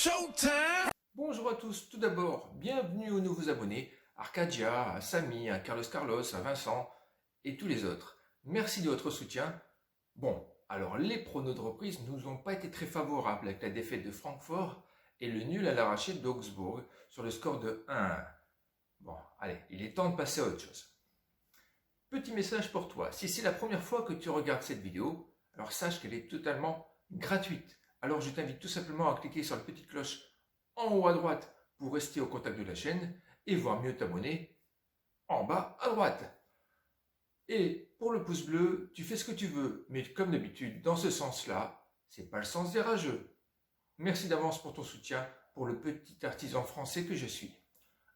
Showtime! Bonjour à tous, tout d'abord, bienvenue aux nouveaux abonnés, Arcadia, à Samy, à Carlos, à Vincent et tous les autres. Merci de votre soutien. Bon, alors les pronos de reprise nous ont pas été très favorables avec la défaite de Francfort et le nul à l'arraché d'Augsbourg sur le score de 1-1. Bon, allez, il est temps de passer à autre chose. Petit message pour toi, si c'est la première fois que tu regardes cette vidéo, alors sache qu'elle est totalement gratuite. Alors je t'invite tout simplement à cliquer sur la petite cloche en haut à droite pour rester au contact de la chaîne et voir mieux t'abonner en bas à droite. Et pour le pouce bleu, tu fais ce que tu veux, mais comme d'habitude, dans ce sens-là, c'est pas le sens des rageux. Merci d'avance pour ton soutien pour le petit artisan français que je suis.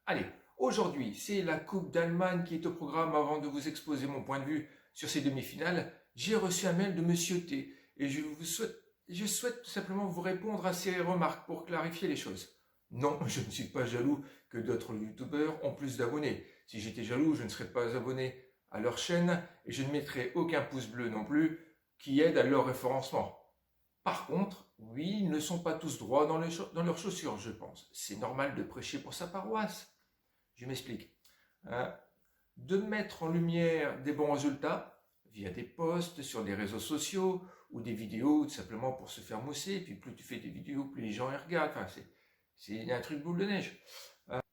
Allez, aujourd'hui, c'est la Coupe d'Allemagne qui est au programme. Avant de vous exposer mon point de vue sur ces demi-finales, j'ai reçu un mail de Monsieur T et je souhaite tout simplement vous répondre à ses remarques pour clarifier les choses. Non, je ne suis pas jaloux que d'autres youtubeurs ont plus d'abonnés. Si j'étais jaloux, je ne serais pas abonné à leur chaîne et je ne mettrais aucun pouce bleu non plus qui aide à leur référencement. Par contre, oui, ils ne sont pas tous droits dans leurs chaussures, je pense. C'est normal de prêcher pour sa paroisse. Je m'explique. De mettre en lumière des bons résultats via des posts sur des réseaux sociaux ou des vidéos tout simplement pour se faire mousser. Et puis plus tu fais des vidéos, plus les gens y regardent. Enfin, c'est un truc boule de neige.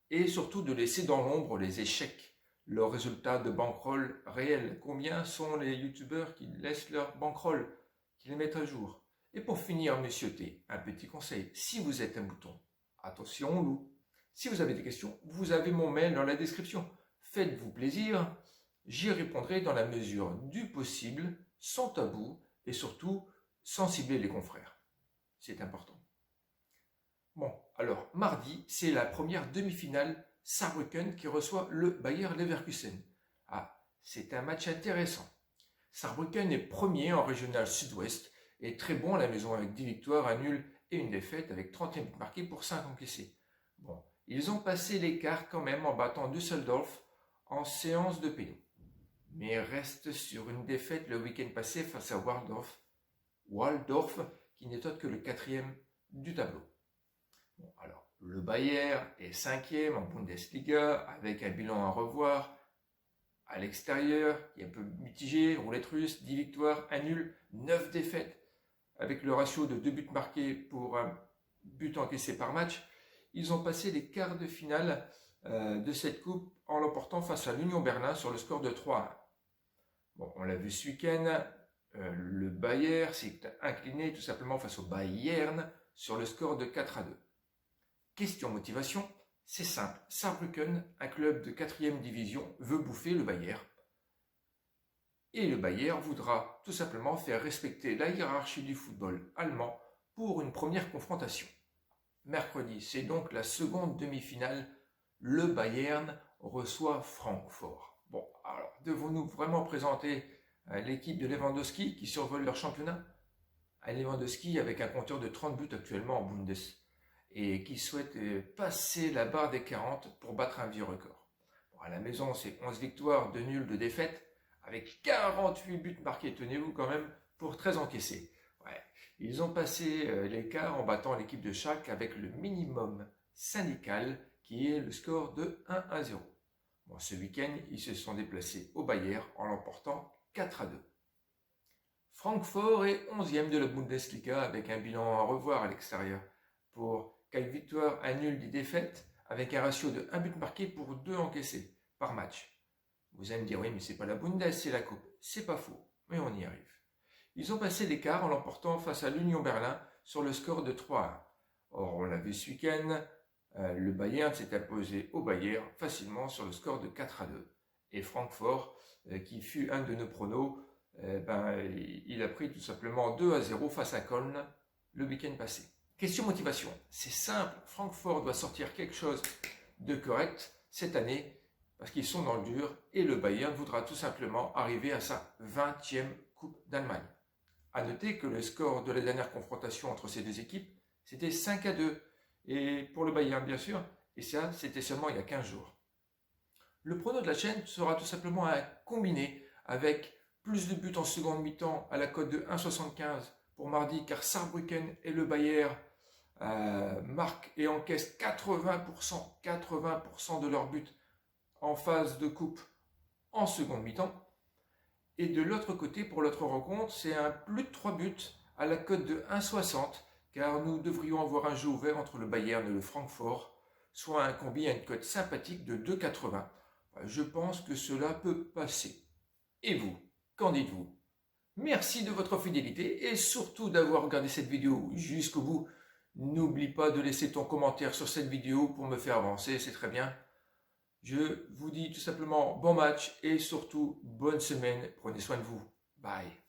Et surtout de laisser dans l'ombre les échecs, leurs résultats de bankroll réels. Combien sont les youtubeurs qui laissent leur bankroll, qui les mettent à jour? Et pour finir, monsieur T, un petit conseil. Si vous êtes un mouton, attention au loup. Si vous avez des questions, vous avez mon mail dans la description. Faites-vous plaisir, j'y répondrai dans la mesure du possible, sans tabou et surtout sans cibler les confrères. C'est important. Bon, alors mardi, c'est la première demi-finale Saarbrücken qui reçoit le Bayer Leverkusen. Ah, c'est un match intéressant. Saarbrücken est premier en régional sud-ouest et très bon à la maison avec 10 victoires, un nul et une défaite avec 31 buts marqués pour 5 encaissés. Bon, ils ont passé l'écart quand même en battant Düsseldorf en séance de péno. Mais restent sur une défaite le week-end passé face à Waldorf qui n'est autre que le 4e du tableau. Bon, alors, le Bayer est 5e en Bundesliga avec un bilan à revoir. À l'extérieur, qui est un peu mitigé, roulette russe, 10 victoires, 1 nul, 9 défaites, avec le ratio de 2 buts marqués pour un but encaissé par match. Ils ont passé les quarts de finale de cette coupe en l'emportant face à l'Union Berlin sur le score de 3-1. Bon, on l'a vu ce week-end, le Bayer s'est incliné tout simplement face au Bayern sur le score de 4-2. Question motivation, c'est simple. Saarbrücken, un club de 4e division, veut bouffer le Bayer. Et le Bayer voudra tout simplement faire respecter la hiérarchie du football allemand pour une première confrontation. Mercredi, c'est donc la seconde demi-finale. Le Bayern reçoit Francfort. Bon, alors, devons-nous vraiment présenter l'équipe de Lewandowski qui survole leur championnat? Lewandowski avec un compteur de 30 buts actuellement en Bundes et qui souhaite passer la barre des 40 pour battre un vieux record. Bon, à la maison, c'est 11 victoires, 2 nuls, 2 défaites, avec 48 buts marqués, tenez-vous quand même, pour 13 encaissés. Ouais. Ils ont passé l'écart en battant l'équipe de Schalke avec le minimum syndical qui est le score de 1-0. Bon, ce week-end, ils se sont déplacés au Bayer en l'emportant 4-2. Francfort est 11e de la Bundesliga avec un bilan à revoir à l'extérieur pour 4 victoires, 1 nul, 10 défaites avec un ratio de 1 but marqué pour 2 encaissés par match. Vous allez me dire, oui, mais c'est pas la Bundes, c'est la Coupe. C'est pas faux, mais on y arrive. Ils ont passé l'écart en l'emportant face à l'Union Berlin sur le score de 3-1. Or, on l'a vu ce week-end, le Bayern s'est imposé au Bayern facilement sur le score de 4-2. Et Francfort, qui fut un de nos pronos, il a pris tout simplement 2-0 face à Köln le week-end passé. Question motivation, c'est simple, Francfort doit sortir quelque chose de correct cette année parce qu'ils sont dans le dur et le Bayern voudra tout simplement arriver à sa 20e Coupe d'Allemagne. A noter que le score de la dernière confrontation entre ces deux équipes, c'était 5-2 et pour le Bayern bien sûr, et ça c'était seulement il y a 15 jours. Le prono de la chaîne sera tout simplement un combiné avec plus de buts en seconde mi-temps à la cote de 1,75 pour mardi car Saarbrücken et le Bayer marquent et encaissent 80% de leur but en phase de coupe en seconde mi-temps. Et de l'autre côté, pour l'autre rencontre, c'est un plus de 3 buts à la cote de 1,60, car nous devrions avoir un jeu ouvert entre le Bayern et le Francfort, soit un combi à une cote sympathique de 2,80. Je pense que cela peut passer. Et vous, qu'en dites-vous? Merci de votre fidélité et surtout d'avoir regardé cette vidéo jusqu'au bout. N'oublie pas de laisser ton commentaire sur cette vidéo pour me faire avancer, c'est très bien. Je vous dis tout simplement bon match et surtout bonne semaine. Prenez soin de vous. Bye.